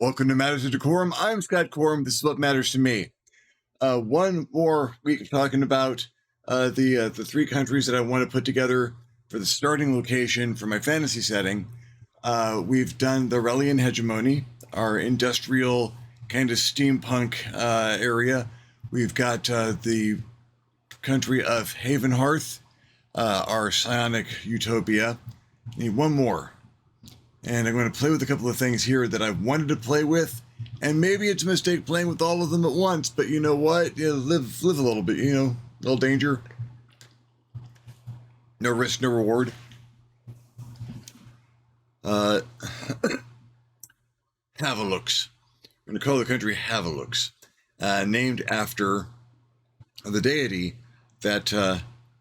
Welcome to Matters of DeCorum. I'm Scott Corum. This is what matters to me. One more week of talking about the three countries that I want to put together for the starting location for my fantasy setting. We've done the Aurelian hegemony, our industrial kind of steampunk area. We've got the country of Havenheart, our psionic utopia. I need one more. And I'm going to play with a couple of things here that I wanted to play with. And maybe it's a mistake playing with all of them at once, but you know what? Live a little bit, a little danger. No risk, no reward. Havalux. I'm going to call the country Havalux, named after the deity that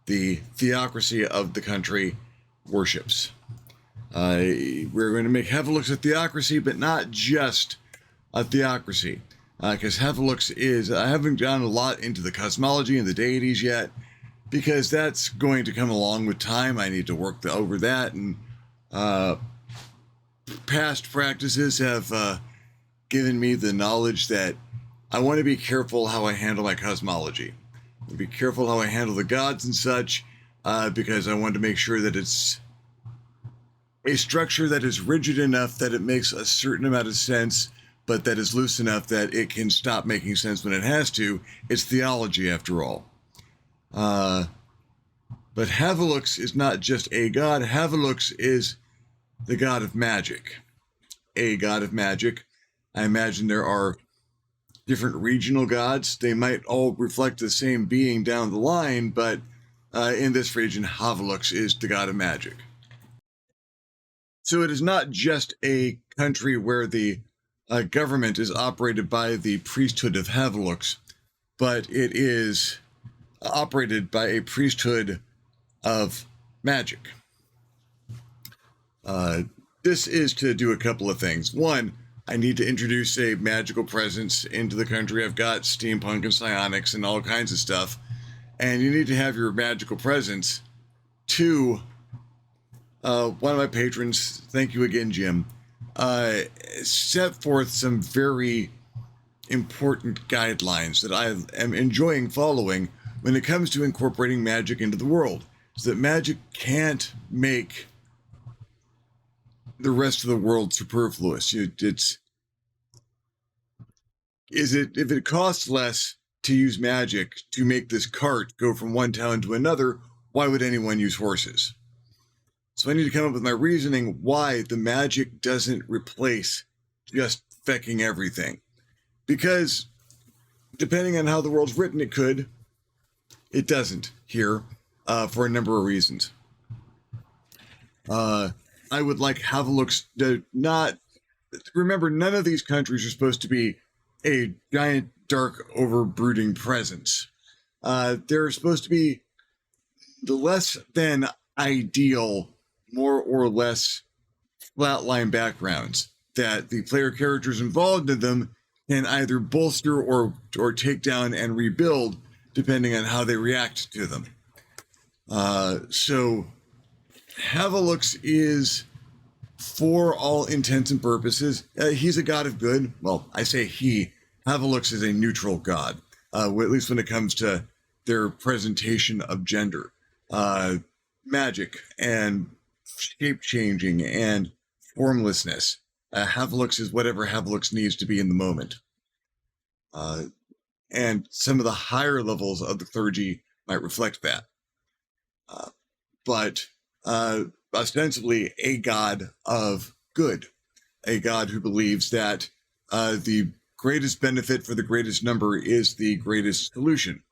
the theocracy of the country worships. We're going to make Havalux a theocracy, but not just a theocracy. Because Havalux is, I haven't gone a lot into the cosmology and the deities yet, because that's going to come along with time. I need to work over that, and past practices have given me the knowledge that I want to be careful how I handle my cosmology. Be careful how I handle the gods and such, because I want to make sure that it's a structure that is rigid enough that it makes a certain amount of sense, but that is loose enough that it can stop making sense when it has to. It's theology, after all. But Havalux is not just a god. Havalux is the god of magic. A god of magic. I imagine there are different regional gods. They might all reflect the same being down the line, but in this region, Havalux is the god of magic. So it is not just a country where the government is operated by the priesthood of Havalux, but it is operated by a priesthood of magic. This is to do a couple of things. One, I need to introduce a magical presence into the country. I've got steampunk and psionics and all kinds of stuff, and you need to have your magical presence. Two, one of my patrons, thank you again, Jim, set forth some very important guidelines that I am enjoying following when it comes to incorporating magic into the world, so that magic can't make the rest of the world superfluous. If it costs less to use magic to make this cart go from one town to another, why would anyone use horses? So I need to come up with my reasoning why the magic doesn't replace just fecking everything. Because depending on how the world's written, it could. It doesn't here, for a number of reasons. I would like Havalux to not... Remember, none of these countries are supposed to be a giant, dark, overbrooding presence. They're supposed to be the less than ideal, more or less flatline backgrounds that the player characters involved in them can either bolster or take down and rebuild depending on how they react to them. So Havalux is, for all intents and purposes, he's a god of good. Well, I say he. Havalux is a neutral god, at least when it comes to their presentation of gender. Magic and shape-changing and formlessness. Havalux is whatever Havalux needs to be in the moment. And some of the higher levels of the clergy might reflect that. But ostensibly a god of good. A god who believes that the greatest benefit for the greatest number is the greatest solution.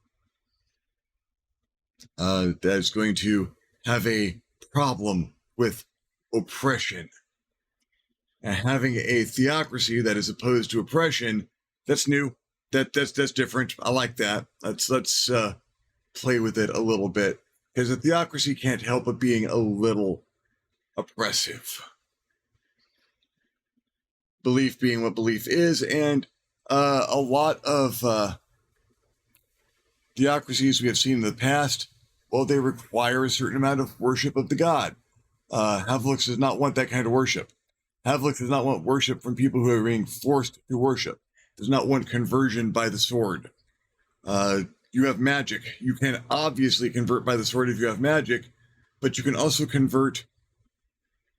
That's going to have a problem with oppression. And having a theocracy that is opposed to oppression, that's new. That's different. I like that. Let's play with it a little bit, because a theocracy can't help but being a little oppressive. Belief being what belief is, and a lot of theocracies we have seen in the past, well, they require a certain amount of worship of the god. Havalux does not want that kind of worship. Havalux does not want worship from people who are being forced to worship. Does not want conversion by the sword. You have magic. You can obviously convert by the sword if you have magic, but you can also convert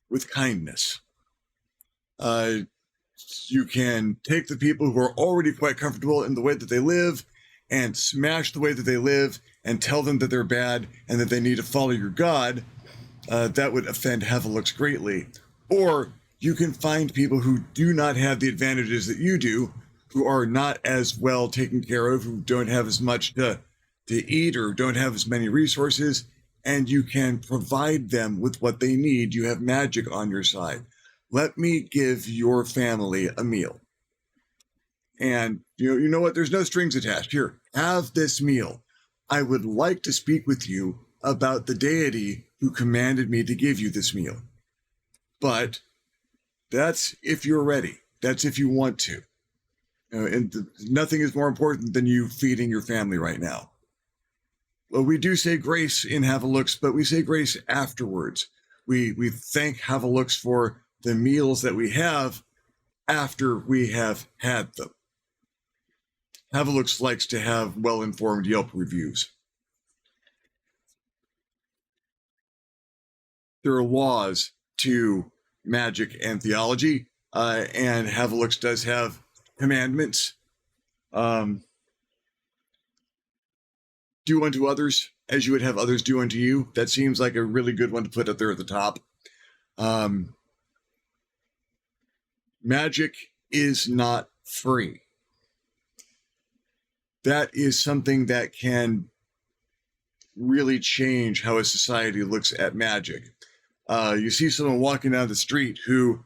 with kindness. You can take the people who are already quite comfortable in the way that they live and smash the way that they live and tell them that they're bad and that they need to follow your god. That would offend Havalux greatly. Or you can find people who do not have the advantages that you do, who are not as well taken care of, who don't have as much to eat or don't have as many resources, and you can provide them with what they need. You have magic on your side. Let me give your family a meal. And you know what? There's no strings attached. Here, have this meal. I would like to speak with you about the deity who commanded me to give you this meal. But that's if you're ready. That's if you want to. Nothing is more important than you feeding your family right now. Well, we do say grace in Havalux, but we say grace afterwards. We thank Havalux for the meals that we have after we have had them. Havalux likes to have well-informed Yelp reviews. There are laws to magic and theology, and Havalux does have commandments. Do unto others as you would have others do unto you. That seems like a really good one to put up there at the top. Magic is not free. That is something that can really change how a society looks at magic. You see someone walking down the street who,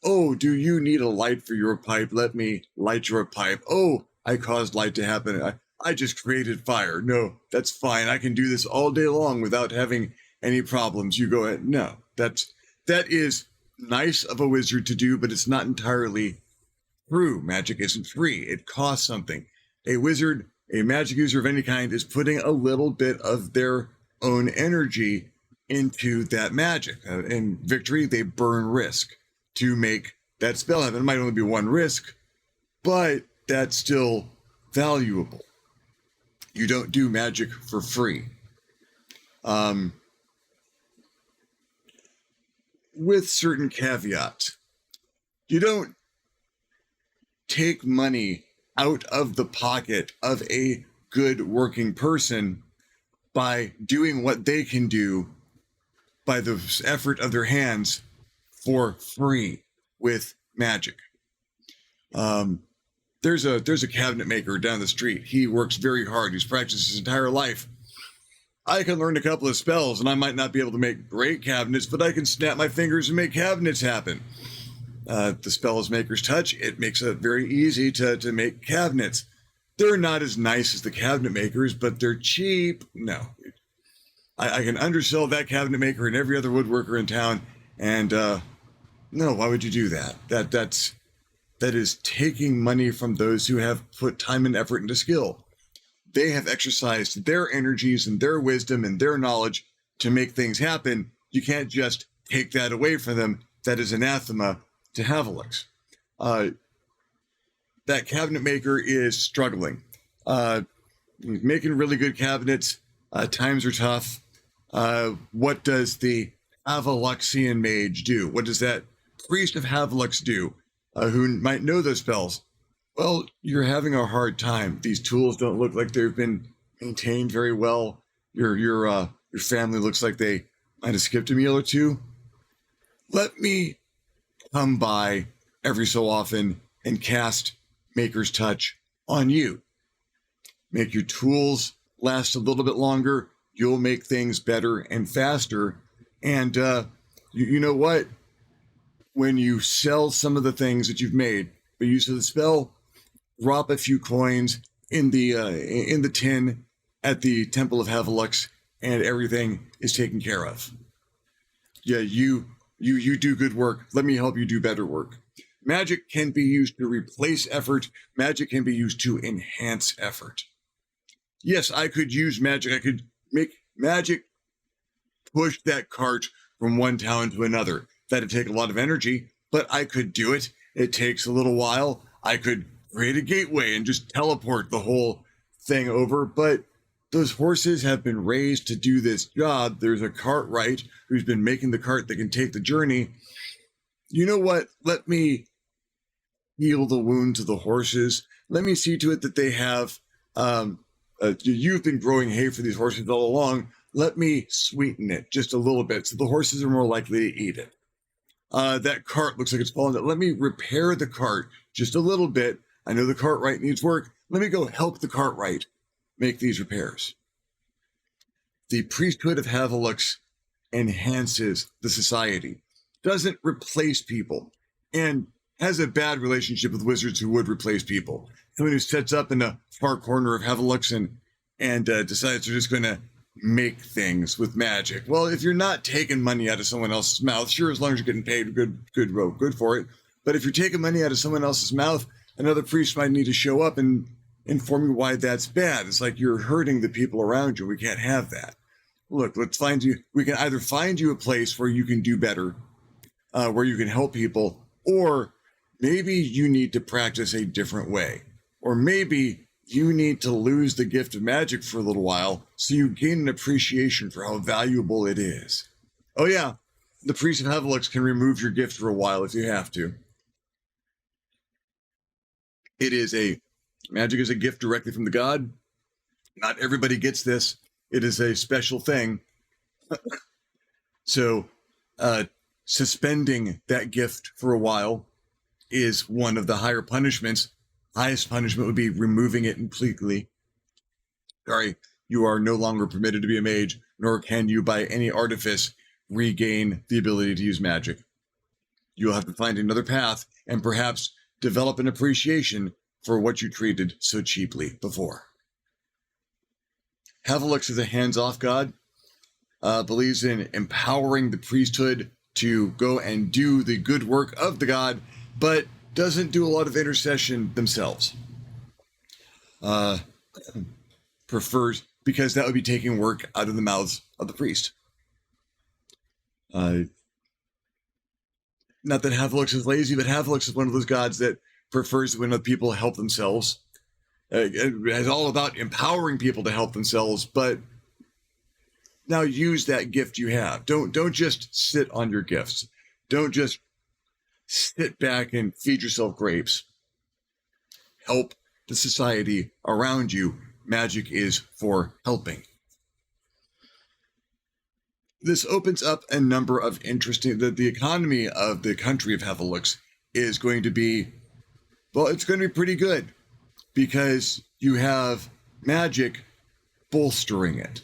oh, do you need a light for your pipe? Let me light your pipe. Oh, I caused light to happen. I just created fire. No, that's fine. I can do this all day long without having any problems. You go ahead. No, that is nice of a wizard to do, but it's not entirely true. Magic isn't free. It costs something. A wizard, a magic user of any kind, is putting a little bit of their own energy into that magic. In victory, they burn risk to make that spell happen. It might only be one risk, but that's still valuable. You don't do magic for free. With certain caveats. You don't take money out of the pocket of a good working person by doing what they can do by the effort of their hands for free with magic. There's a cabinet maker down the street. He works very hard. He's practiced his entire life. I can learn a couple of spells, and I might not be able to make great cabinets, but I can snap my fingers and make cabinets happen. The spell is Maker's Touch. It makes it very easy to make cabinets. They're not as nice as the cabinet makers, but they're cheap. No. I can undersell that cabinet maker and every other woodworker in town, and no, why would you do that? That is taking money from those who have put time and effort into skill. They have exercised their energies and their wisdom and their knowledge to make things happen. You can't just take that away from them. That is anathema to Havalux. That cabinet maker is struggling. Making really good cabinets. Times are tough. What does the Havaluxian mage do? What does that priest of Havalux do, who might know those spells? Well, you're having a hard time. These tools don't look like they've been maintained very well. Your family looks like they might have skipped a meal or two. Let me come by every so often and cast Maker's Touch on you. Make your tools last a little bit longer. You'll make things better and faster. And you know what? When you sell some of the things that you've made by use of the spell, drop a few coins in the tin at the Temple of Havalux, and everything is taken care of. Yeah, you do good work. Let me help you do better work. Magic can be used to replace effort. Magic can be used to enhance effort. Yes, I could use magic. I could make magic push that cart from one town to another. That'd take a lot of energy, but I could do it. It takes a little while. I could create a gateway and just teleport the whole thing over, but those horses have been raised to do this job. There's a cartwright who's been making the cart that can take the journey. You know what? Let me heal the wounds of the horses. Let me see to it that they have, you've been growing hay for these horses all along. Let me sweeten it just a little bit so the horses are more likely to eat it. That cart looks like it's fallen down. Let me repair the cart just a little bit. I know the cartwright needs work. Let me go help the cartwright make these repairs. The priesthood of Havalux enhances the society, doesn't replace people, and has a bad relationship with wizards who would replace people. Someone who sets up in the far corner of Havalux and decides they're just going to make things with magic. Well, if you're not taking money out of someone else's mouth, sure, as long as you're getting paid good for it. But if you're taking money out of someone else's mouth, another priest might need to show up and inform you why that's bad. It's like you're hurting the people around you. We can't have that. Look, let's find you. We can either find you a place where you can do better, where you can help people, or maybe you need to practice a different way. Or maybe you need to lose the gift of magic for a little while so you gain an appreciation for how valuable it is. Oh yeah, the priest of Havalux can remove your gift for a while if you have to. Magic is a gift directly from the god. Not everybody gets this. It is a special thing. So, suspending that gift for a while is one of the higher punishments. Highest punishment would be removing it completely. Sorry, you are no longer permitted to be a mage, nor can you by any artifice regain the ability to use magic. You'll have to find another path and perhaps develop an appreciation for what you treated so cheaply before. Havalux is a hands-off god, believes in empowering the priesthood to go and do the good work of the god, but doesn't do a lot of intercession themselves. Prefers, because that would be taking work out of the mouths of the priest. Not that Havalux is lazy, but Havalux is one of those gods that prefers when other people help themselves. It's all about empowering people to help themselves, but now use that gift you have. Don't just sit on your gifts. Don't just sit back and feed yourself grapes. Help the society around you. Magic is for helping. This opens up a number of interesting, the economy of the country of Havalux is going to be, well, it's going to be pretty good because you have magic bolstering it.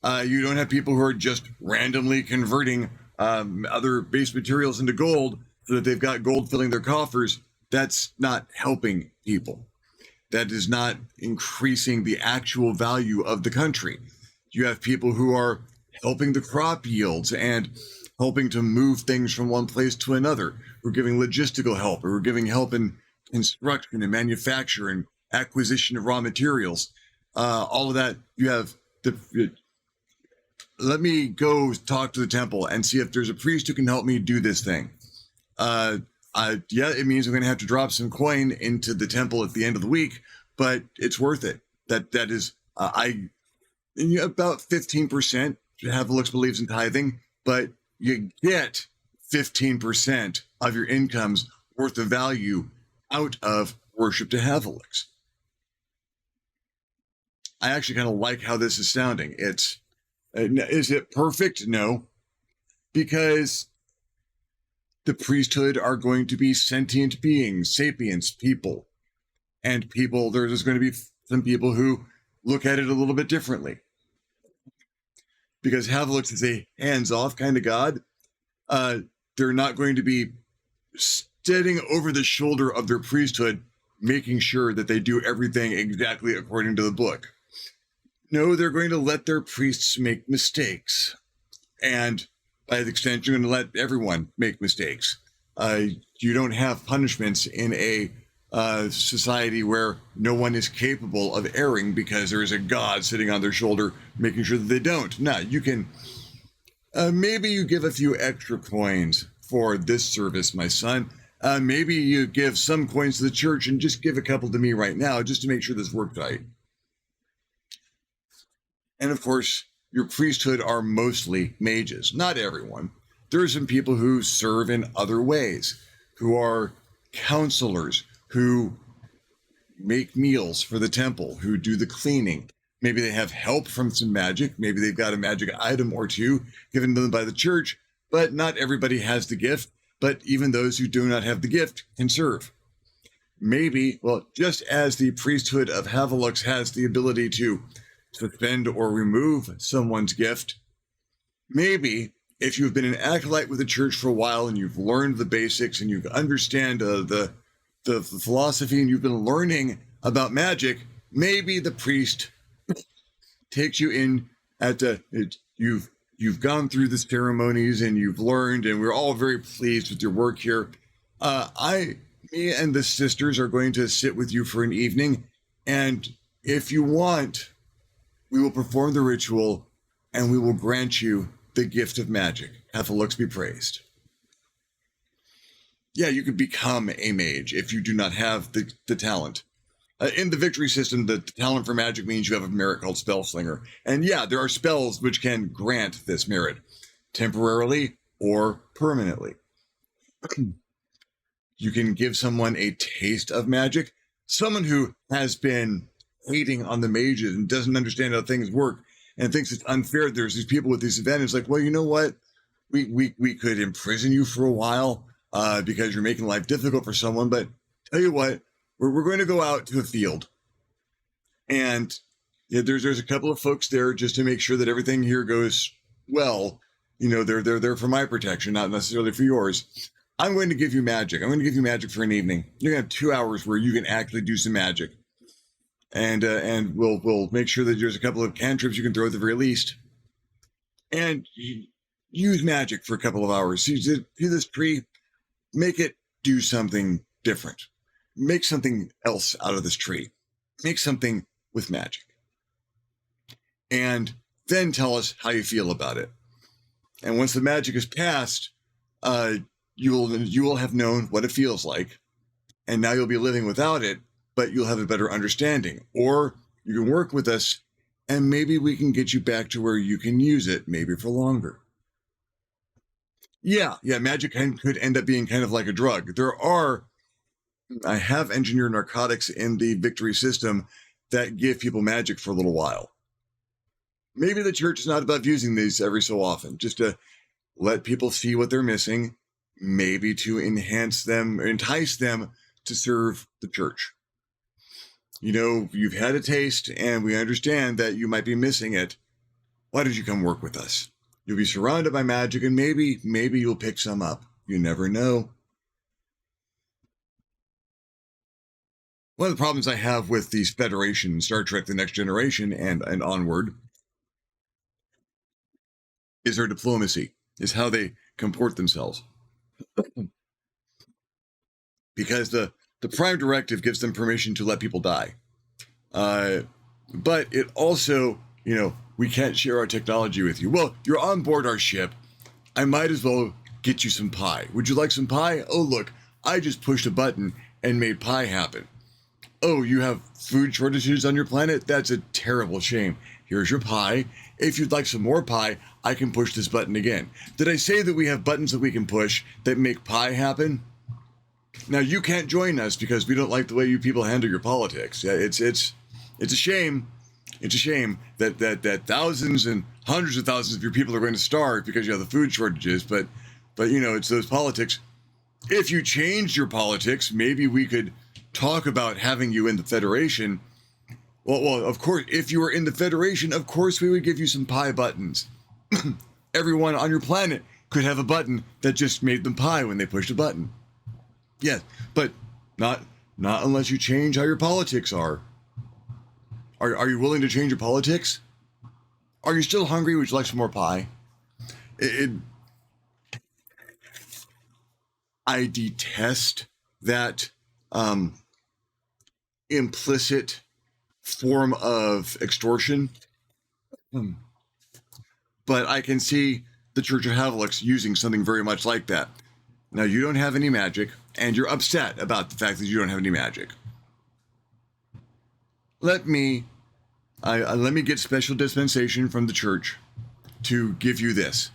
You don't have people who are just randomly converting other base materials into gold so that they've got gold filling their coffers. That's not helping people. That is not increasing the actual value of the country. You have people who are helping the crop yields and helping to move things from one place to another. We're giving logistical help, or we're giving help in construction and manufacture and acquisition of raw materials. All of that, you have let me go talk to the temple and see if there's a priest who can help me do this thing. Yeah, it means I'm going to have to drop some coin into the temple at the end of the week, but it's worth it. That is, about 15%. Havalux believes in tithing, but you get 15% of your income's worth of value out of worship to Havalux. I actually kind of like how this is sounding. Is it perfect? No, because the priesthood are going to be sentient beings, sapiens, people. And people, there's going to be some people who look at it a little bit differently. Because Havalux is a hands-off kind of god, they're not going to be standing over the shoulder of their priesthood, making sure that they do everything exactly according to the book. No, they're going to let their priests make mistakes. And by the extent, you're going to let everyone make mistakes. You don't have punishments in a society where no one is capable of erring because there is a god sitting on their shoulder making sure that they don't. No, you can, maybe you give a few extra coins for this service, my son. Maybe you give some coins to the church and just give a couple to me right now, just to make sure this worked right. And of course, your priesthood are mostly mages, not everyone. There are some people who serve in other ways, who are counselors, who make meals for the temple, who do the cleaning. Maybe they have help from some magic. Maybe they've got a magic item or two given to them by the church, but not everybody has the gift. But even those who do not have the gift can serve. Maybe, well, just as the priesthood of Havalux has the ability to suspend or remove someone's gift, maybe if you've been an acolyte with the church for a while and you've learned the basics and you understand the philosophy and you've been learning about magic, maybe the priest takes you in you've gone through the ceremonies and you've learned, and we're all very pleased with your work here. Me and the sisters are going to sit with you for an evening, and if you want, we will perform the ritual and we will grant you the gift of magic. Havalux be praised. Yeah, you could become a mage if you do not have the talent. In the victory system, the talent for magic means you have a merit called Spellslinger. And yeah, there are spells which can grant this merit, temporarily or permanently. You can give someone a taste of magic. Someone who has been hating on the mages and doesn't understand how things work and thinks it's unfair. There's these people with these advantages like, well, you know what? We could imprison you for a while because you're making life difficult for someone. But tell you what, we're going to go out to a field. And yeah, there's a couple of folks there just to make sure that everything here goes well. You know, they're there for my protection, not necessarily for yours. I'm going to give you magic. I'm going to give you magic for an evening. You're going to have 2 hours where you can actually do some magic. And we'll make sure that there's a couple of cantrips you can throw at the very least. And use magic for a couple of hours. See this tree, make it do something different. Make something else out of this tree. Make something with magic. And then tell us how you feel about it. And once the magic is passed, you will have known what it feels like. And now you'll be living without it, but you'll have a better understanding. Or you can work with us, and maybe we can get you back to where you can use it, maybe for longer. Yeah, magic could end up being kind of like a drug. I have engineered narcotics in the victory system that give people magic for a little while. Maybe the church is not above using these every so often, just to let people see what they're missing, maybe to entice them to serve the church. You know, you've had a taste and we understand that you might be missing it. Why don't you come work with us? You'll be surrounded by magic and maybe you'll pick some up. You never know. One of the problems I have with these Federation, Star Trek The Next Generation, and onward, is their diplomacy, is how they comport themselves. Because the Prime Directive gives them permission to let people die. But it also, we can't share our technology with you. Well, you're on board our ship. I might as well get you some pie. Would you like some pie? Oh, look, I just pushed a button and made pie happen. Oh, you have food shortages on your planet? That's a terrible shame. Here's your pie. If you'd like some more pie, I can push this button again. Did I say that we have buttons that we can push that make pie happen? Now, you can't join us because we don't like the way you people handle your politics. Yeah, it's a shame. It's a shame that thousands and hundreds of thousands of your people are going to starve because you have the food shortages. But it's those politics. If you changed your politics, maybe we could talk about having you in the Federation. Well, of course, if you were in the Federation, of course we would give you some pie buttons. Everyone on your planet could have a button that just made them pie when they pushed a button. Yes, but not unless you change how your politics are. Are you willing to change your politics? Are you still hungry? Would you like some more pie? I detest that implicit form of extortion. But I can see the Church of Havalux using something very much like that. Now, you don't have any magic, and you're upset about the fact that you don't have any magic. Let me get special dispensation from the church to give you this.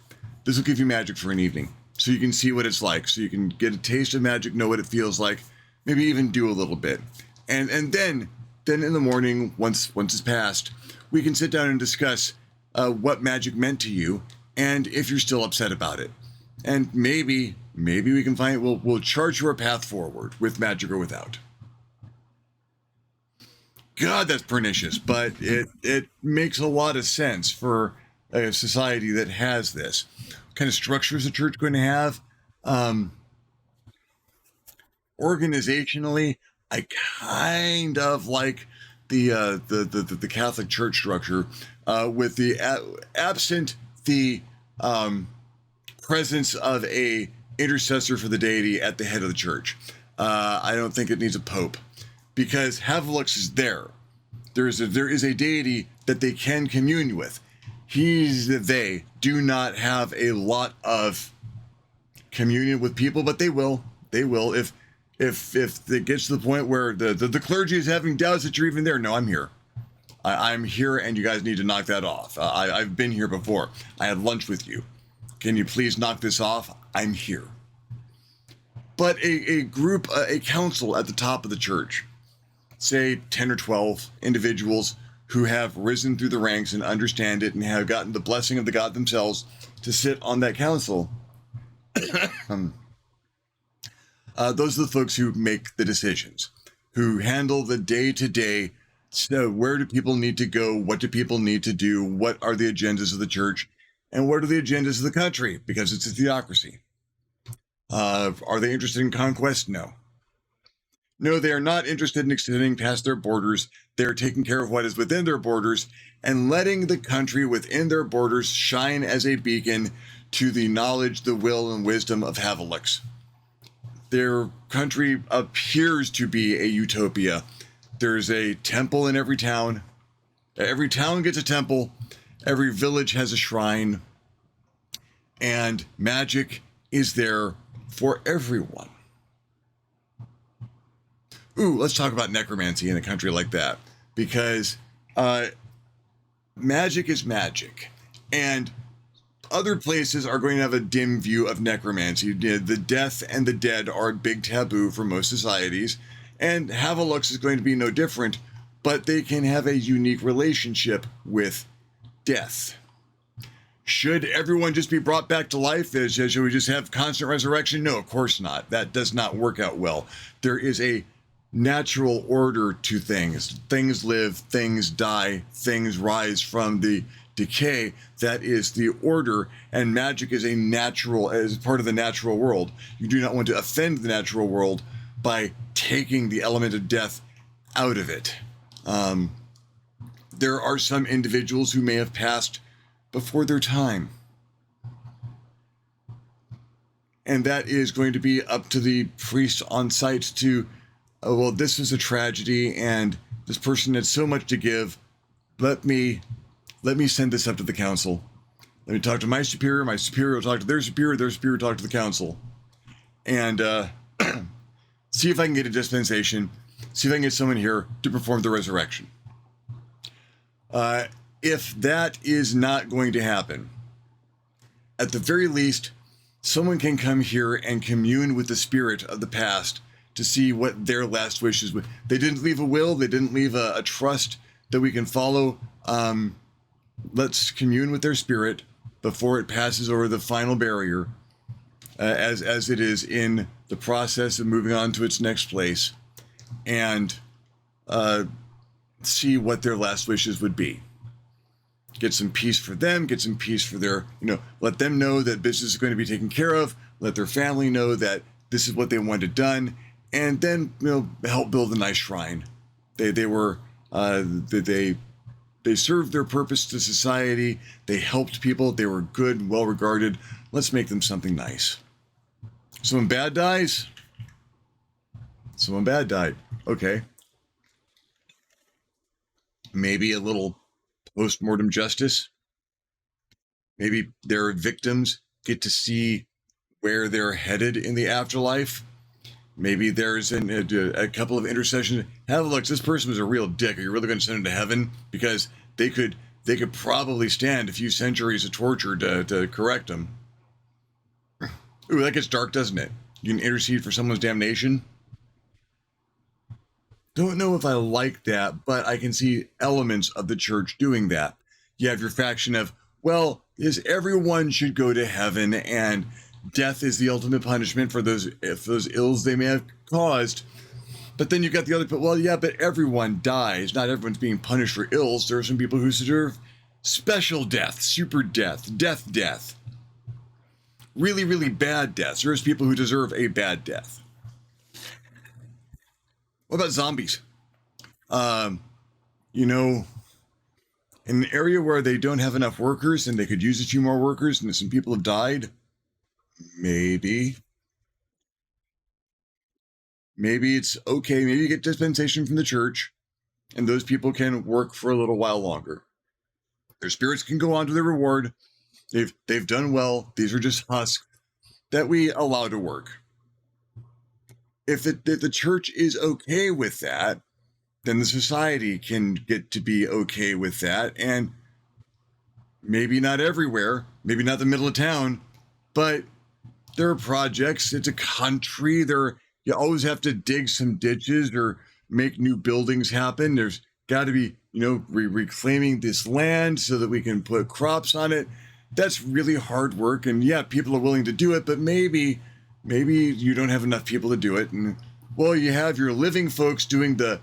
This will give you magic for an evening, so you can see what it's like, so you can get a taste of magic, know what it feels like, maybe even do a little bit. And then in the morning, once it's passed, we can sit down and discuss what magic meant to you, and if you're still upset about it. And maybe we can we'll chart your path forward with magic or without. God, that's pernicious, but it makes a lot of sense for a society that has this. What kind of structure is the church going to have? Organizationally, I kind of like the Catholic Church structure, with the absent the presence of a intercessor for the deity at the head of the church. I don't think it needs a pope, because Havalux is there. There is a deity that they can commune with. They do not have a lot of communion with people, but they will. They will if it gets to the point where the clergy is having doubts that you're even there. No, I'm here. I'm here, and you guys need to knock that off. I've been here before. I had lunch with you. Can you please knock this off? I'm here. But a group, a council at the top of the church, say 10 or 12 individuals who have risen through the ranks and understand it and have gotten the blessing of the god themselves to sit on that council. Those are the folks who make the decisions, who handle the day-to-day. So where do people need to go? What do people need to do? What are the agendas of the church? And what are the agendas of the country? Because it's a theocracy. Are they interested in conquest? No. No, they are not interested in extending past their borders. They're taking care of what is within their borders and letting the country within their borders shine as a beacon to the knowledge, the will, and wisdom of Havalux. Their country appears to be a utopia. There's a temple in every town. Every town gets a temple. Every village has a shrine. And magic is there for everyone. Ooh, let's talk about necromancy in a country like that, because magic is magic, and other places are going to have a dim view of necromancy. The death and the dead are a big taboo for most societies, and Havalux is going to be no different, but they can have a unique relationship with death. Should everyone just be brought back to life? Should we just have constant resurrection? No, of course not. That does not work out well. There is a natural order to things. Things live, things die, things rise from the decay. That is the order, and magic is as part of the natural world. You do not want to offend the natural world by taking the element of death out of it. There are some individuals who may have passed before their time, and that is going to be up to the priest on site to, well, this is a tragedy, and this person had so much to give. Let me send this up to the council. Let me talk to my superior will talk to their superior will talk to the council, and see if I can get a dispensation, see if I can get someone here to perform the resurrection. If that is not going to happen, at the very least, someone can come here and commune with the spirit of the past to see what their last wishes were. They didn't leave a will, they didn't leave a trust that we can follow. Let's commune with their spirit before it passes over the final barrier, as it is in the process of moving on to its next place, and see what their last wishes would be. Get some peace for them, get some peace for their, let them know that business is going to be taken care of, let their family know that this is what they wanted done, and then, help build a nice shrine. They served their purpose to society, they helped people, they were good and well regarded. Let's make them something nice. Someone bad dies? Someone bad died. Okay. Maybe a little post-mortem justice. Maybe their victims get to see where they're headed in the afterlife. Maybe there's a couple of intercessions. Havalux, this person was a real dick. Are you really going to send him to heaven? Because they could probably stand a few centuries of torture to correct him. Ooh, that gets dark, doesn't it? You can intercede for someone's damnation. Don't know if I like that, but I can see elements of the church doing that. You have your faction of, well, is everyone should go to heaven, and death is the ultimate punishment for those ills they may have caused. But then you've got the other, but well, yeah, but everyone dies. Not everyone's being punished for ills. There are some people who deserve special death, super death, death. Really, really bad deaths. There's people who deserve a bad death. What about zombies? You know, in an area where they don't have enough workers and they could use a few more workers and some people have died, maybe it's okay. Maybe you get dispensation from the church and those people can work for a little while longer. Their spirits can go on to their reward. They've done well. These are just husks that we allow to work. If the church is okay with that, then the society can get to be okay with that. And maybe not everywhere, maybe not the middle of town, but there are projects. It's a country. You always have to dig some ditches or make new buildings happen. There's got to be, reclaiming this land so that we can put crops on it. That's really hard work. And yeah, people are willing to do it, but maybe you don't have enough people to do it. And well, you have your living folks doing the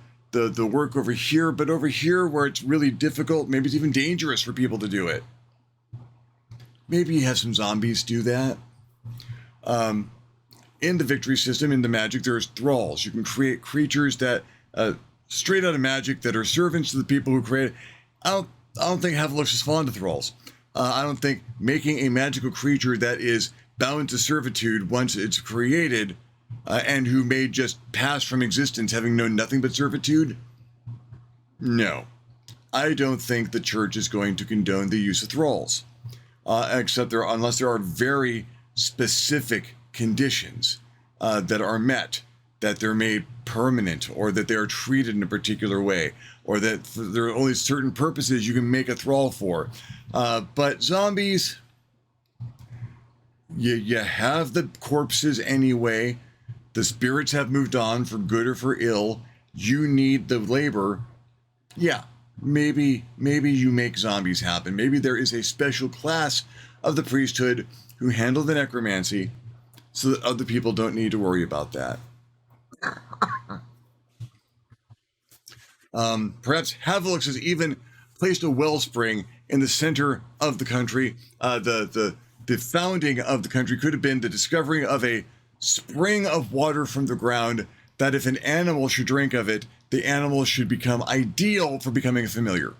work over here, but over here where it's really difficult, maybe it's even dangerous for people to do it. Maybe you have some zombies do that. In the victory system, in the magic, there's thralls. You can create creatures that, straight out of magic, that are servants to the people who create it. I don't think Havalux has fallen to thralls. I don't think making a magical creature that is bound to servitude once it's created, and who may just pass from existence having known nothing but servitude. No, I don't think the church is going to condone the use of thralls, unless there are very specific conditions that are met, that they're made permanent, or that they are treated in a particular way, or that there are only certain purposes you can make a thrall for. But zombies, you have the corpses anyway. The spirits have moved on for good or for ill. You need the labor. Yeah, maybe you make zombies happen. Maybe there is a special class of the priesthood who handle the necromancy so that other people don't need to worry about that. Perhaps Havalux has even placed a wellspring in the center of the country. The founding of the country could have been the discovery of a spring of water from the ground, that if an animal should drink of it, the animal should become ideal for becoming a familiar.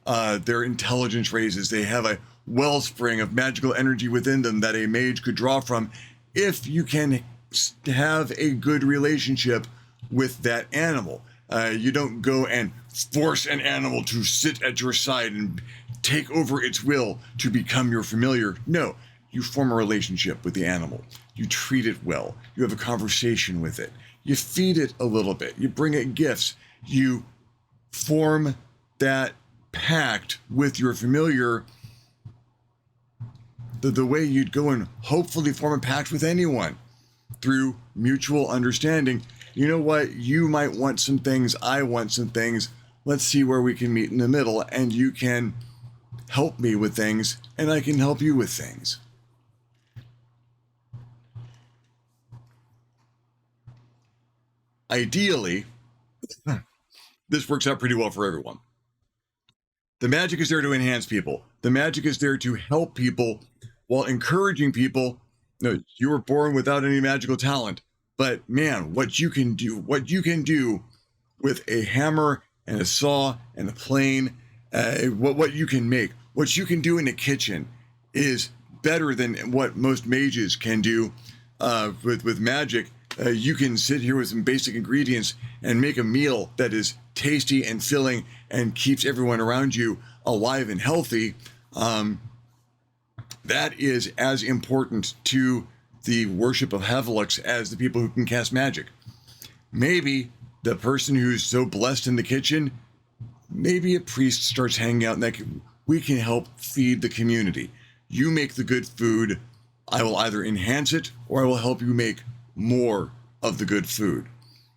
Their intelligence raises. They have a wellspring of magical energy within them that a mage could draw from if you can have a good relationship with that animal. You don't go and force an animal to sit at your side and take over its will to become your familiar. No, you form a relationship with the animal. You treat it well. You have a conversation with it. You feed it a little bit. You bring it gifts. You form that pact with your familiar the way you'd go and hopefully form a pact with anyone, through mutual understanding. You know what? You might want some things. I want some things. Let's see where we can meet in the middle, and you can help me with things, and I can help you with things. Ideally, this works out pretty well for everyone. The magic is there to enhance people. The magic is there to help people while encouraging people. No, you were born without any magical talent, but man, what you can do with a hammer and a saw and a plane, what you can make, what you can do in the kitchen is better than what most mages can do with magic. You can sit here with some basic ingredients and make a meal that is tasty and filling and keeps everyone around you alive and healthy. that is as important to the worship of Havalux as the people who can cast magic. Maybe the person who's so blessed in the kitchen, maybe a priest starts hanging out and we can help feed the community. You make the good food. I will either enhance it or I will help you make more of the good food.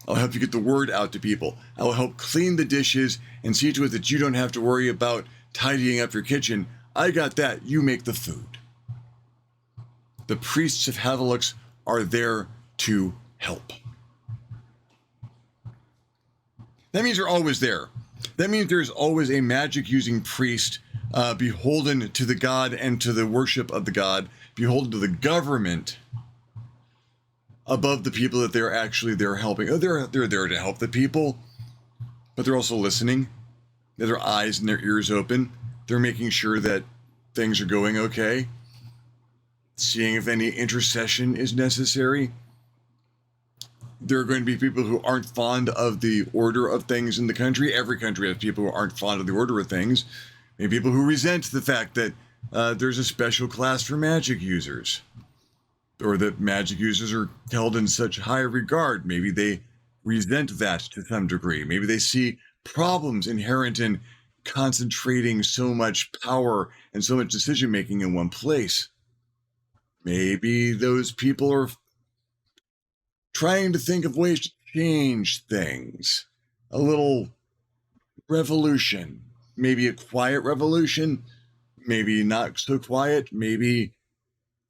I'll help you get the word out to people. I will help clean the dishes and see to it that you don't have to worry about tidying up your kitchen. I got that. You make the food. The priests of Havalux are there to help. That means they're always there. That means there's always a magic-using priest beholden to the god and to the worship of the god, beholden to the government above the people that they're actually there helping. Oh, they're there to help the people, but they're also listening. They have their eyes and their ears open. They're making sure that things are going okay, seeing if any intercession is necessary. There are going to be people who aren't fond of the order of things in the country. Every country has people who aren't fond of the order of things. Maybe people who resent the fact that there's a special class for magic users, or that magic users are held in such high regard. Maybe they resent that to some degree. Maybe they see problems inherent in concentrating so much power and so much decision-making in one place. Maybe those people are trying to think of ways to change things. A little revolution. Maybe a quiet revolution. Maybe not so quiet. Maybe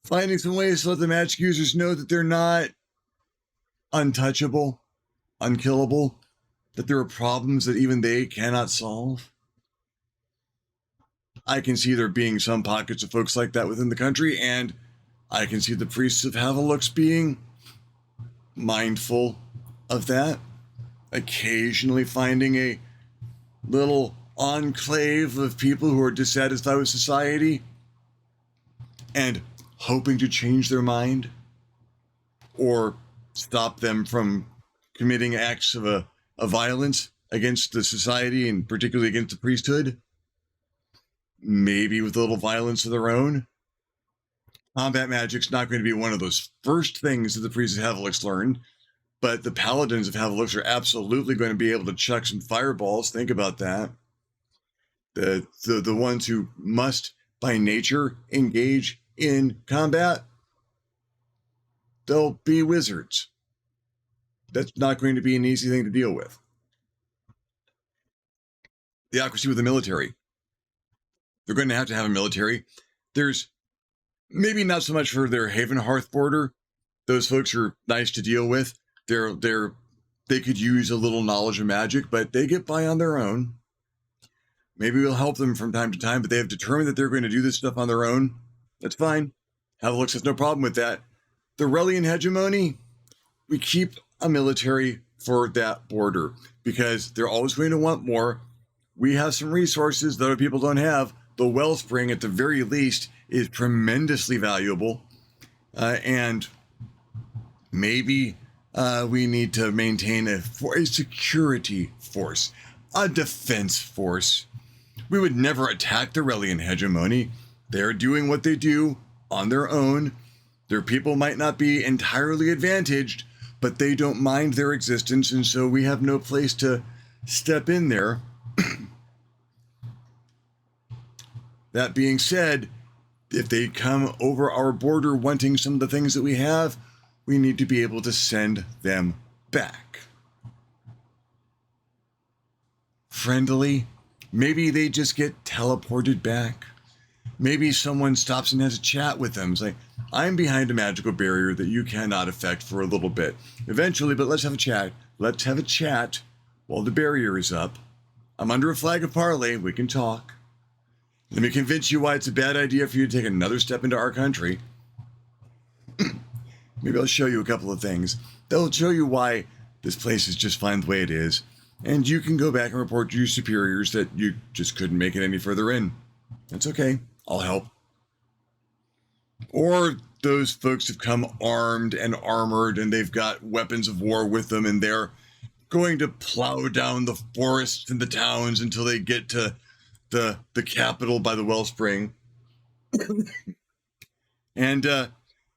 finding some ways to let the magic users know that they're not untouchable, unkillable, that there are problems that even they cannot solve. I can see there being some pockets of folks like that within the country, and I can see the priests of Havalux being mindful of that, occasionally finding a little enclave of people who are dissatisfied with society and hoping to change their mind or stop them from committing acts of violence against the society and particularly against the priesthood, maybe with a little violence of their own. Combat magic's not going to be one of those first things that the priests of Havalux learn, but the paladins of Havalux are absolutely going to be able to chuck some fireballs. Think about that. The ones who must, by nature, engage in combat, they'll be wizards. That's not going to be an easy thing to deal with. Theocracy with the military. They're going to have a military. There's maybe not so much for their Havenheart border. Those folks are nice to deal with. They could use a little knowledge of magic, but they get by on their own. Maybe we'll help them from time to time, but they have determined that they're going to do this stuff on their own. That's fine. Havalux has no problem with that. The Relian hegemony, we keep a military for that border because they're always going to want more. We have some resources that other people don't have. The wellspring, at the very least, is tremendously valuable. And maybe we need to maintain a security force, a defense force. We would never attack the Relian hegemony. They're doing what they do on their own. Their people might not be entirely advantaged, but they don't mind their existence, and so we have no place to step in there. That being said, if they come over our border wanting some of the things that we have, we need to be able to send them back. Friendly, maybe they just get teleported back. Maybe someone stops and has a chat with them. It's like, I'm behind a magical barrier that you cannot affect for a little bit. Eventually, but let's have a chat. Let's have a chat while the barrier is up. I'm under a flag of parley. We can talk. Let me convince you why it's a bad idea for you to take another step into our country. Maybe I'll show you a couple of things. They'll show you why this place is just fine the way it is. And you can go back and report to your superiors that you just couldn't make it any further in. That's okay. I'll help. Or those folks have come armed and armored and they've got weapons of war with them and they're going to plow down the forests and the towns until they get to the capital by the wellspring. And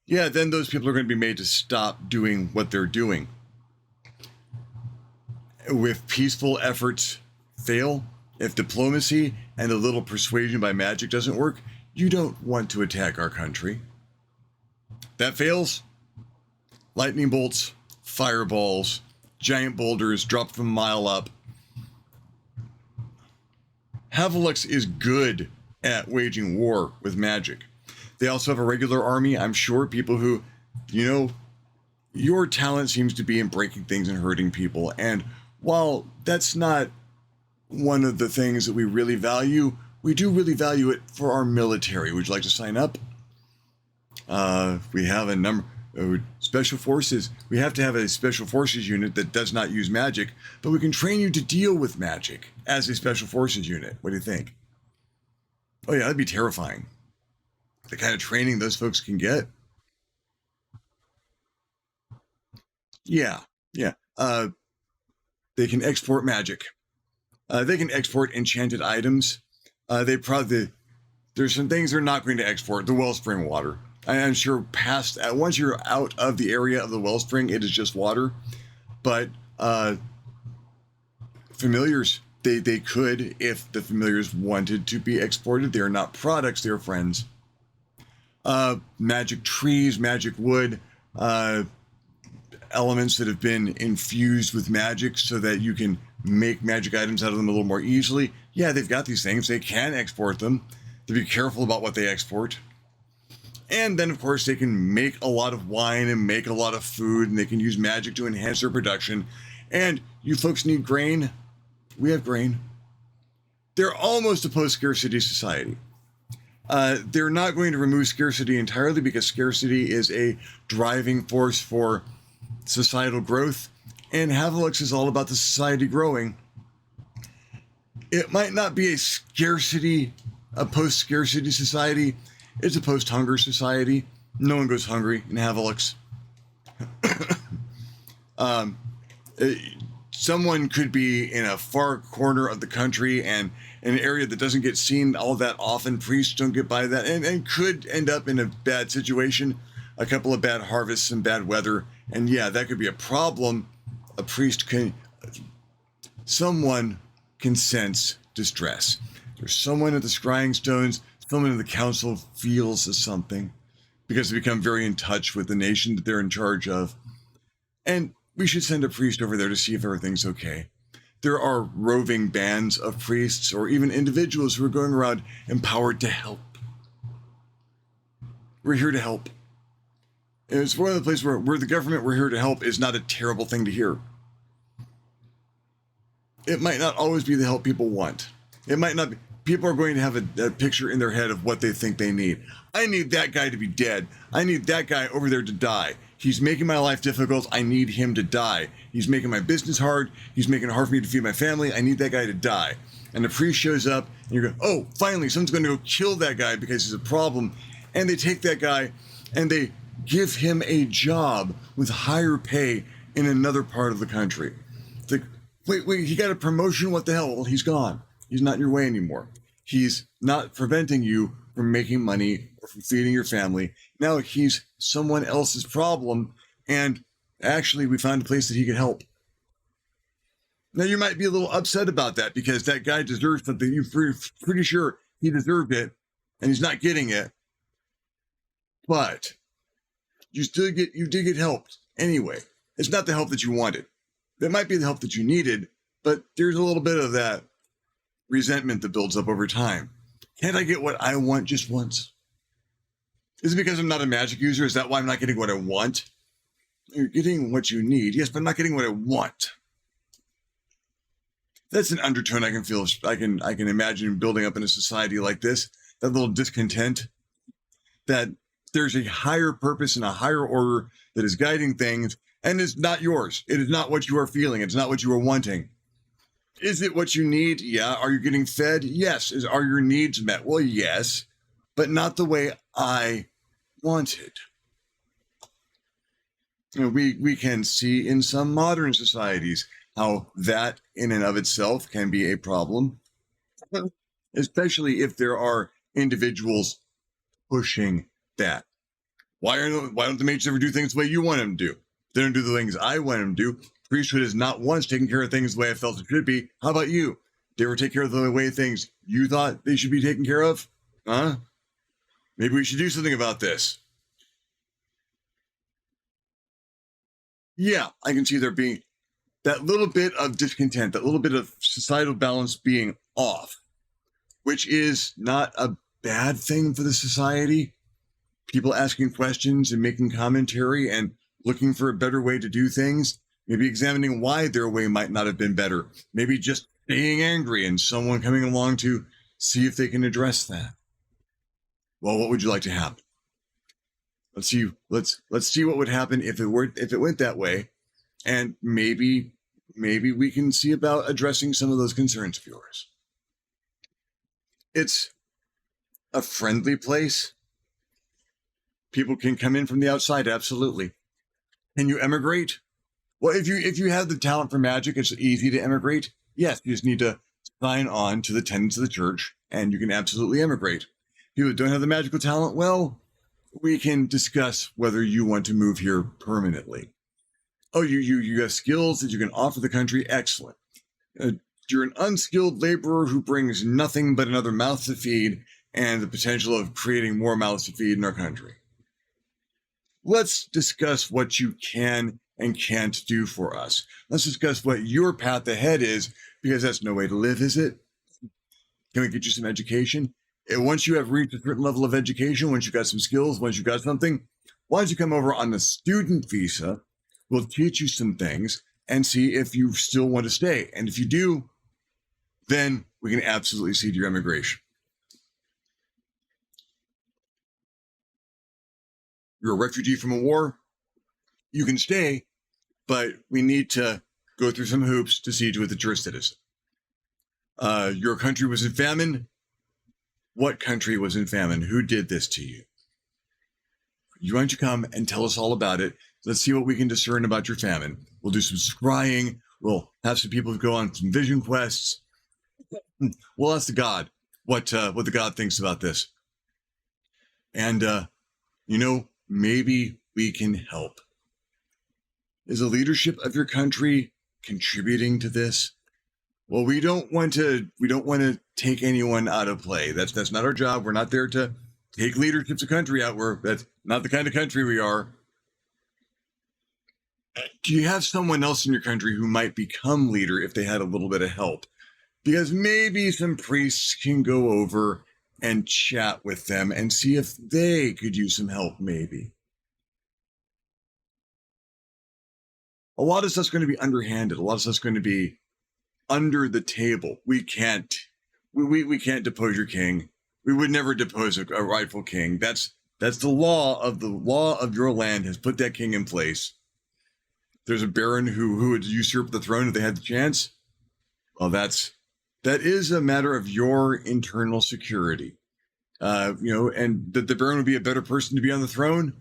yeah, then those people are going to be made to stop doing what they're doing. If peaceful efforts fail, if diplomacy and a little persuasion by magic doesn't work, you don't want to attack our country. That fails, lightning bolts, fireballs, giant boulders dropped from a mile up. Havalux is good at waging war with magic. They also have a regular army, I'm sure, people who, you know, your talent seems to be in breaking things and hurting people. And while that's not one of the things that we really value, we do really value it for our military. Would you like to sign up? We have a number special forces. We have to have a special forces unit that does not use magic, but we can train you to deal with magic as a special forces unit. What do you think? Oh yeah, that'd be terrifying. The kind of training those folks can get. Yeah, yeah. They can export magic. They can export enchanted items. They probably there's some things they're not going to export. The wellspring water. I'm sure past once you're out of the area of the wellspring, it is just water. But familiars, they could, if the familiars wanted to be exported. They are not products; they are friends. Magic trees, magic wood, elements that have been infused with magic so that you can make magic items out of them a little more easily. Yeah, they've got these things. They can export them. To be careful about what they export. And then, of course, they can make a lot of wine and make a lot of food, and they can use magic to enhance their production. And you folks need grain. We have grain. They're almost a post-scarcity society. They're not going to remove scarcity entirely because scarcity is a driving force for societal growth, and Havalux is all about the society growing. It might not be a post-scarcity society. It's a post-hunger society. No one goes hungry in Havalux. Someone could be in a far corner of the country and in an area that doesn't get seen all that often. Priests don't get by that and could end up in a bad situation, a couple of bad harvests and bad weather. And yeah, that could be a problem. Someone can sense distress. There's someone at the Scrying Stones, someone in the council feels something because they become very in touch with the nation that they're in charge of. And we should send a priest over there to see if everything's okay. There are roving bands of priests or even individuals who are going around empowered to help. We're here to help. And it's one of the places where we're the government, we're here to help is not a terrible thing to hear. It might not always be the help people want. It might not be. People are going to have a picture in their head of what they think they need. I need that guy to be dead. I need that guy over there to die. He's making my life difficult. I need him to die. He's making my business hard. He's making it hard for me to feed my family. I need that guy to die. And the priest shows up, and you go, oh, finally, someone's going to go kill that guy because he's a problem. And they take that guy, and they give him a job with higher pay in another part of the country. It's like, wait, he got a promotion? What the hell? Well, he's gone. He's not in your way anymore. He's not preventing you from making money or from feeding your family. Now he's someone else's problem, and actually we found a place that he could help. Now you might be a little upset about that because that guy deserves something. You're pretty sure he deserved it, and he's not getting it. But you did get helped anyway. It's not the help that you wanted. That might be the help that you needed, but there's a little bit of that resentment that builds up over time. Can't I get what I want just once? Is it because I'm not a magic user? Is that why I'm not getting what I want? You're getting what you need. Yes, but I'm not getting what I want. That's an undertone I can feel. I can imagine building up in a society like this. That little discontent. That there's a higher purpose and a higher order that is guiding things, and it's not yours. It is not what you are feeling. It's not what you are wanting. Is it what you need? Yeah. Are you getting fed? Yes. Are your needs met? Well, yes, but not the way I wanted. You know, we can see in some modern societies how that in and of itself can be a problem, especially if there are individuals pushing that. Why don't the mages ever do things the way you want them to do? They don't do the things I want them to do. Priesthood is not once taking care of things the way I felt it should be. How about you? They ever take care of the way things you thought they should be taken care of? Huh? Maybe we should do something about this. Yeah, I can see there being that little bit of discontent, that little bit of societal balance being off, which is not a bad thing for the society. People asking questions and making commentary and looking for a better way to do things, maybe examining why their way might not have been better, maybe just being angry and someone coming along to see if they can address that. Well, what would you like to happen? Let's see what would happen if it went that way, and maybe we can see about addressing some of those concerns of yours. It's a friendly place. People can come in from the outside, absolutely. Can you emigrate? Well, if you have the talent for magic, it's easy to emigrate. Yes, you just need to sign on to the tenets of the church, and you can absolutely emigrate. People who don't have the magical talent, well, we can discuss whether you want to move here permanently. Oh, you have skills that you can offer the country. Excellent. You're an unskilled laborer who brings nothing but another mouth to feed and the potential of creating more mouths to feed in our country. Let's discuss what you can and can't do for us. Let's discuss what your path ahead is, because that's no way to live, is it? Can we get you some education? And once you have reached a certain level of education, once you've got some skills, once you've got something, why don't you come over on the student visa? We'll teach you some things and see if you still want to stay. And if you do, then we can absolutely see to your immigration. You're a refugee from a war. You can stay, but we need to go through some hoops to see to it that you're a citizen. Your country was in famine. What country was in famine? Who did this to you? Why don't you come and tell us all about it? Let's see what we can discern about your famine. We'll do some scrying. We'll have some people go on some vision quests. We'll ask the God what the God thinks about this. And, maybe we can help. Is the leadership of your country contributing to this? Well, we don't want to take anyone out of play. That's not our job. We're not there to take leaderships of country out. That's not the kind of country we are. Do you have someone else in your country who might become leader if they had a little bit of help? Because maybe some priests can go over and chat with them and see if they could use some help, maybe. A lot of stuff's going to be underhanded. A lot of stuff's going to be under the table. We can't depose your king. We would never depose a rightful king. That's the law of your land has put that king in place. There's a baron who would usurp the throne if they had the chance. Well, that is a matter of your internal security. And that the baron would be a better person to be on the throne.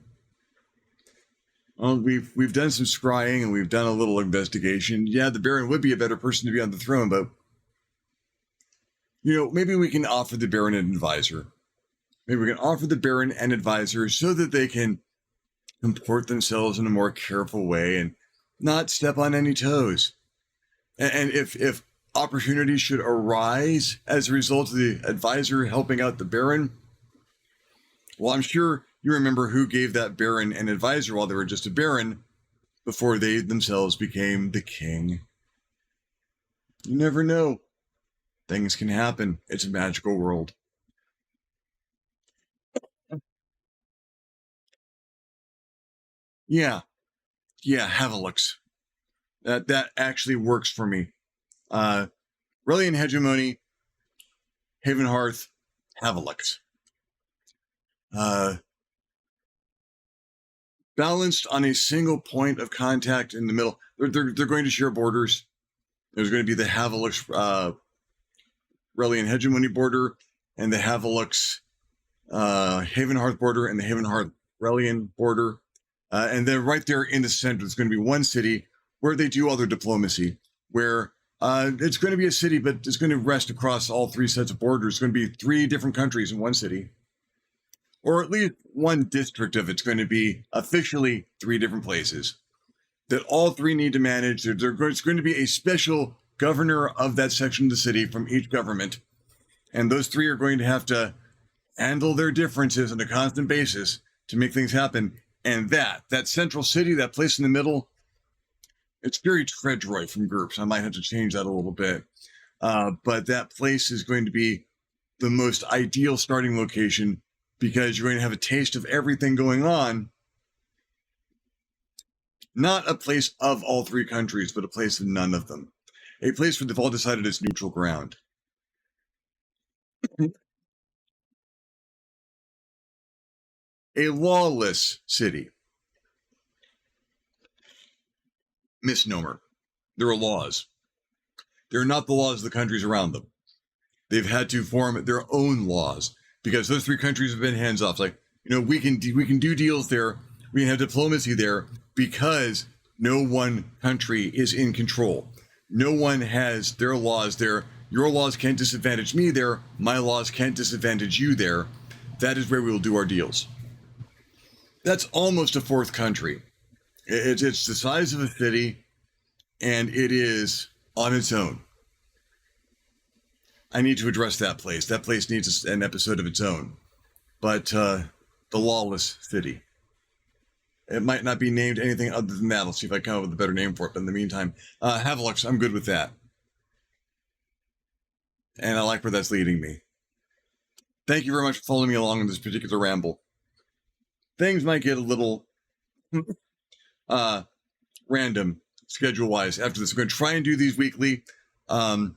Well, we've done some scrying and we've done a little investigation. Yeah, the baron would be a better person to be on the throne, but maybe we can offer the baron an advisor. Maybe we can offer the baron an advisor so that they can comport themselves in a more careful way and not step on any toes. And if opportunities should arise as a result of the advisor helping out the baron, well, I'm sure you remember who gave that baron an advisor while they were just a baron before they themselves became the king. You never know. Things can happen. It's a magical world. Yeah, Havalux. That actually works for me. Relian Hegemony, Havenheart, Havalux. Balanced on a single point of contact in the middle. They're going to share borders. There's going to be the Havalux Relian Hegemony border and the Havalux Havenheart border and the Havenheart Relian border. And then right there in the center, there's going to be one city where they do all their diplomacy, where it's going to be a city, but it's going to rest across all three sets of borders. It's going to be 3 different countries in one city. or at least one district of it's going to be officially 3 different places that all 3 need to manage. There's going to be a special governor of that section of the city from each government, and those 3 are going to have to handle their differences on a constant basis to make things happen. And that central city, that place in the middle, it's very Treadroy from GURPS. I might have to change that a little bit. But that place is going to be the most ideal starting location because you're going to have a taste of everything going on. Not a place of all 3 countries, but a place of none of them. A place where they've all decided it's neutral ground. A lawless city. Misnomer. There are laws. They're not the laws of the countries around them. They've had to form their own laws because those 3 countries have been hands off. Like, we can do deals there. We can have diplomacy there because no one country is in control. No one has their laws there. Your laws can't disadvantage me there. My laws can't disadvantage you there. That is where we will do our deals. That's almost a 4th country. It's the size of a city, and it is on its own. I need to address that place. That place needs an episode of its own. But the Lawless City. It might not be named anything other than that. I'll see if I come up with a better name for it. But in the meantime, Havalux, I'm good with that. And I like where that's leading me. Thank you very much for following me along in this particular ramble. Things might get a little random schedule-wise after this. I'm going to try and do these weekly. I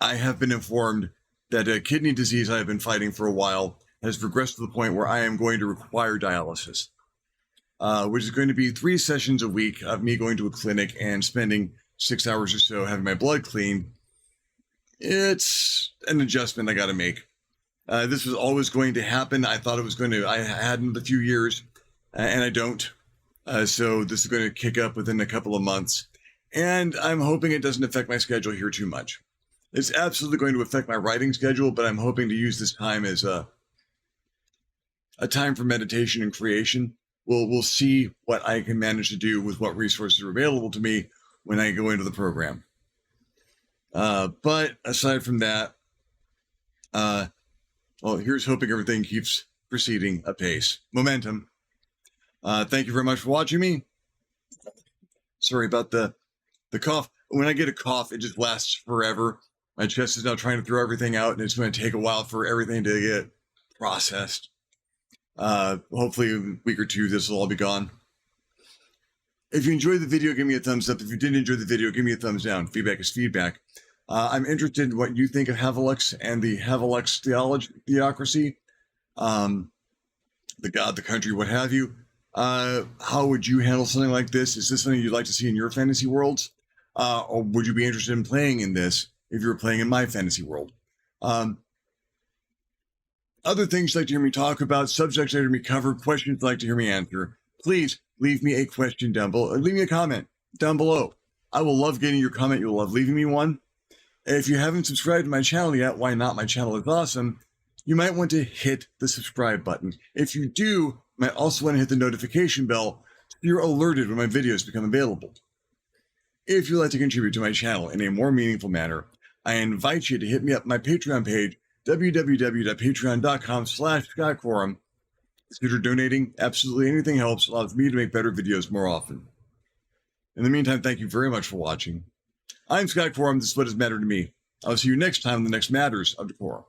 have been informed that a kidney disease I have been fighting for a while has progressed to the point where I am going to require dialysis, which is going to be 3 sessions a week of me going to a clinic and spending 6 hours or so having my blood cleaned. It's an adjustment I got to make. This was always going to happen. I thought it was going to, I hadn't a few years, and I don't. So this is going to kick up within a couple of months. And I'm hoping it doesn't affect my schedule here too much. It's absolutely going to affect my writing schedule, but I'm hoping to use this time as a time for meditation and creation. We'll see what I can manage to do with what resources are available to me when I go into the program. But aside from that, well, here's hoping everything keeps proceeding apace. Momentum. Thank you very much for watching me. Sorry about the cough. When I get a cough, it just lasts forever. My chest is now trying to throw everything out, and it's going to take a while for everything to get processed. Hopefully a week or 2, this will all be gone. If you enjoyed the video, give me a thumbs up. If you didn't enjoy the video, give me a thumbs down. Feedback is feedback. I'm interested in what you think of Havalux and the Havalux theocracy, the god, the country, what have you. How would you handle something like this? Is this something you'd like to see in your fantasy worlds? Or would you be interested in playing in this if you were playing in my fantasy world? Other things you'd like to hear me talk about, subjects you'd like to hear me cover, questions you'd like to hear me answer, please leave me a question down below. Or leave me a comment down below. I will love getting your comment. You'll love leaving me one. If you haven't subscribed to my channel yet, why not? My channel is awesome. You might want to hit the subscribe button. If you do, you might also want to hit the notification bell so you're alerted when my videos become available. If you'd like to contribute to my channel in a more meaningful manner, I invite you to hit me up my Patreon page, www.patreon.com/ScottQuorum. Consider donating. Absolutely anything helps. Allows me to make better videos more often. In the meantime, thank you very much for watching. I'm Scott Quorum. This is what has mattered to me. I'll see you next time on the next Matters of DeCorum.